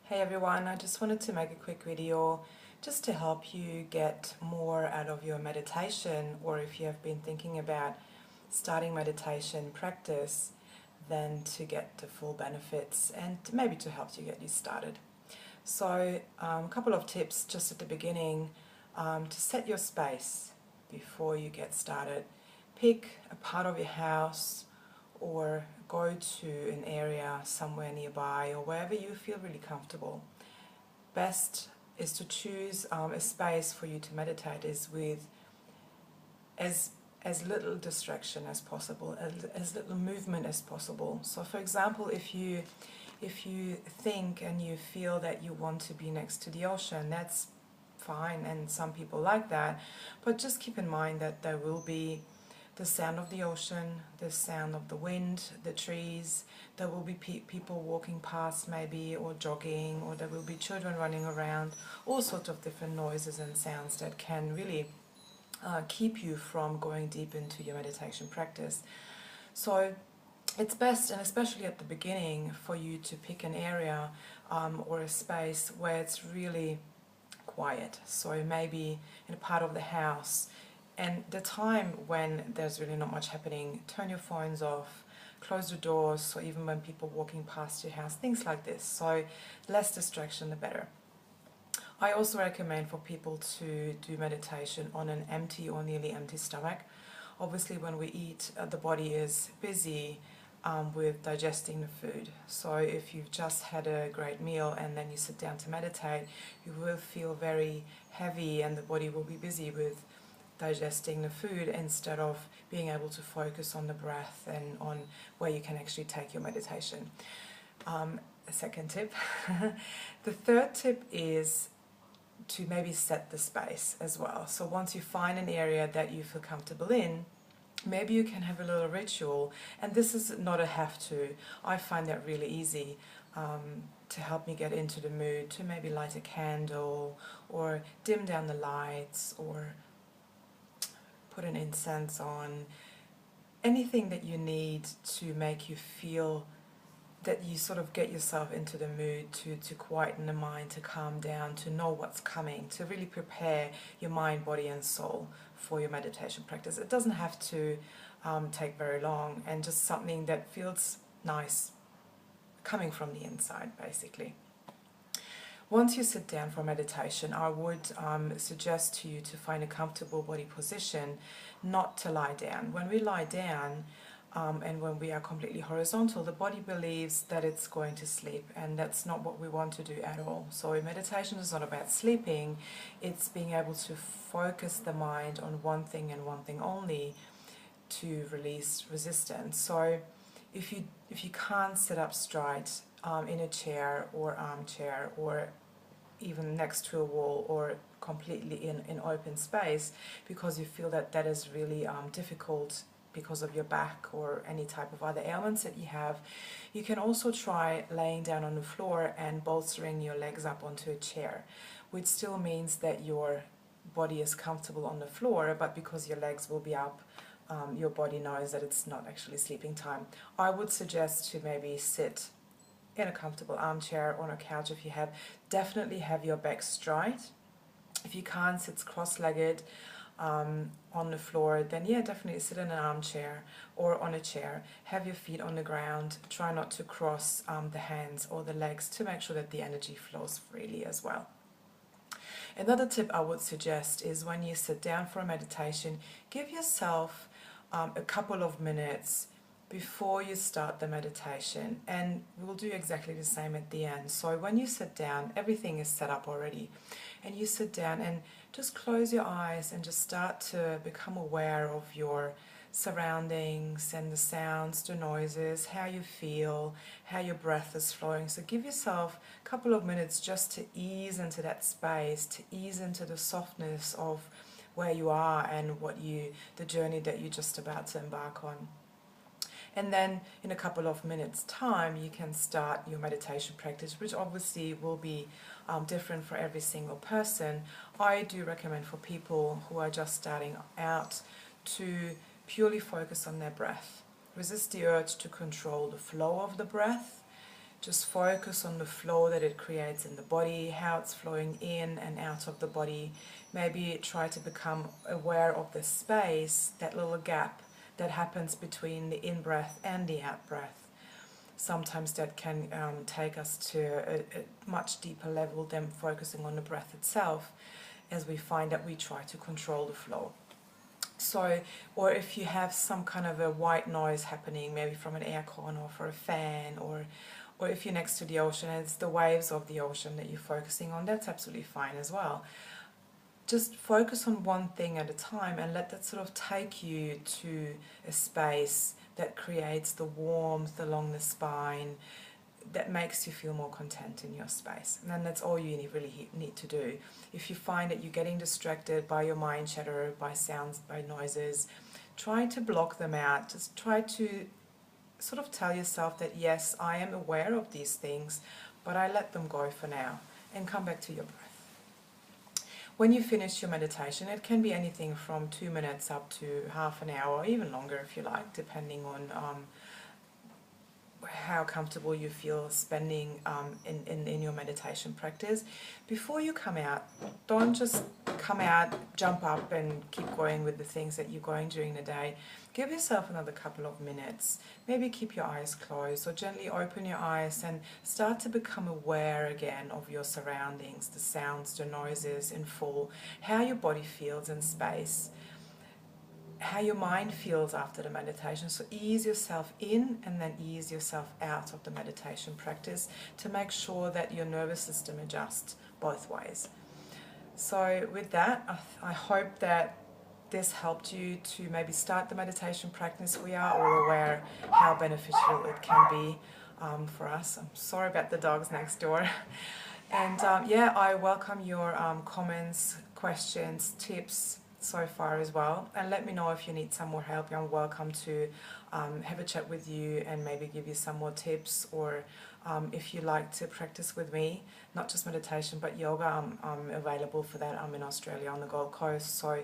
Hey everyone, I just wanted to make a quick video just to help you get more out of your meditation, or if you have been thinking about starting meditation practice, then to get the full benefits and maybe to help you get you started. So a couple of tips just at the beginning to set your space before you get started. Pick a part of your house or go to an area somewhere nearby or wherever you feel really comfortable. Best is to choose a space for you to meditate is with as little distraction as possible, as little movement as possible. So for example, if you think and you feel that you want to be next to the ocean, that's fine, and some people like that, but just keep in mind that there will be the sound of the ocean, the sound of the wind, the trees. There will be people walking past maybe, or jogging, or there will be children running around, all sorts of different noises and sounds that can really keep you from going deep into your meditation practice. So it's best, and especially at the beginning, for you to pick an area or a space where it's really quiet. So maybe in a part of the house, and the time when there's really not much happening, turn your phones off, close the doors, so even when people walking past your house, things like this. So less distraction, the better. I also recommend for people to do meditation on an empty or nearly empty stomach. Obviously when we eat, the body is busy with digesting the food. So if you've just had a great meal and then you sit down to meditate, you will feel very heavy and the body will be busy with digesting the food instead of being able to focus on the breath and on where you can actually take your meditation. A second tip. The third tip is to maybe set the space as well. So once you find an area that you feel comfortable in, maybe you can have a little ritual, and this is not a have to. I find that really easy to help me get into the mood, to maybe light a candle or dim down the lights or put an incense on, anything that you need to make you feel that you sort of get yourself into the mood, to quieten the mind, to calm down, to know what's coming, to really prepare your mind, body and soul for your meditation practice. It doesn't have to take very long, and just something that feels nice coming from the inside, basically. Once you sit down for meditation, I would suggest to you to find a comfortable body position, not to lie down. When we lie down and when we are completely horizontal, the body believes that it's going to sleep, and that's not what we want to do at all. So meditation is not about sleeping, it's being able to focus the mind on one thing and one thing only, to release resistance. So if you can't sit up straight in a chair or armchair, or even next to a wall, or completely in open space, because you feel that that is really difficult because of your back or any type of other ailments that you have, you can also try laying down on the floor and bolstering your legs up onto a chair, which still means that your body is comfortable on the floor, but because your legs will be up, your body knows that it's not actually sleeping time. I would suggest to maybe sit in a comfortable armchair, on a couch if you have. Definitely have your back straight. If you can't sit cross-legged on the floor, then yeah, definitely sit in an armchair or on a chair. Have your feet on the ground. Try not to cross the hands or the legs, to make sure that the energy flows freely as well. Another tip I would suggest is, when you sit down for a meditation, give yourself a couple of minutes before you start the meditation, and we'll do exactly the same at the end. So when you sit down, everything is set up already, and you sit down and just close your eyes and just start to become aware of your surroundings and the sounds, the noises, how you feel, how your breath is flowing. So give yourself a couple of minutes just to ease into that space, to ease into the softness of where you are and the journey that you're just about to embark on. And then in a couple of minutes time, you can start your meditation practice, which obviously will be different for every single person. I do recommend for people who are just starting out to purely focus on their breath. Resist the urge to control the flow of the breath. Just focus on the flow that it creates in the body, how it's flowing in and out of the body. Maybe try to become aware of the space, that little gap that happens between the in-breath and the out-breath. Sometimes that can take us to a much deeper level than focusing on the breath itself, as we find that we try to control the flow. So, or if you have some kind of a white noise happening, maybe from an aircon or for a fan, or if you're next to the ocean and it's the waves of the ocean that you're focusing on, that's absolutely fine as well. Just focus on one thing at a time and let that sort of take you to a space that creates the warmth along the spine, that makes you feel more content in your space. And then that's all you really need to do. If you find that you're getting distracted by your mind chatter, by sounds, by noises, try to block them out. Just try to sort of tell yourself that, yes, I am aware of these things, but I let them go for now, and come back to your breath. When you finish your meditation, it can be anything from 2 minutes up to half an hour, or even longer if you like, depending on how comfortable you feel spending in your meditation practice. Before you come out, don't just come out, jump up and keep going with the things that you're going during the day. Give yourself another couple of minutes. Maybe keep your eyes closed or gently open your eyes and start to become aware again of your surroundings, the sounds, the noises in full, how your body feels in space, how your mind feels after the meditation. So ease yourself in and then ease yourself out of the meditation practice to make sure that your nervous system adjusts both ways. So with that, I hope that this helped you to maybe start the meditation practice. We are all aware how beneficial it can be for us. I'm sorry about the dogs next door. And yeah, I welcome your comments, questions, tips so far as well, and let me know if you need some more help. I'm welcome to have a chat with you and maybe give you some more tips, or if you like to practice with me, not just meditation but yoga, I'm available for that. I'm in Australia on the Gold Coast, so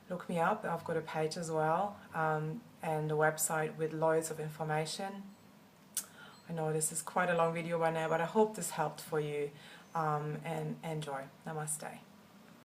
look me up. I've got a page as well, and a website with loads of information. I know this is quite a long video by now, but I hope this helped for you, and enjoy. Namaste.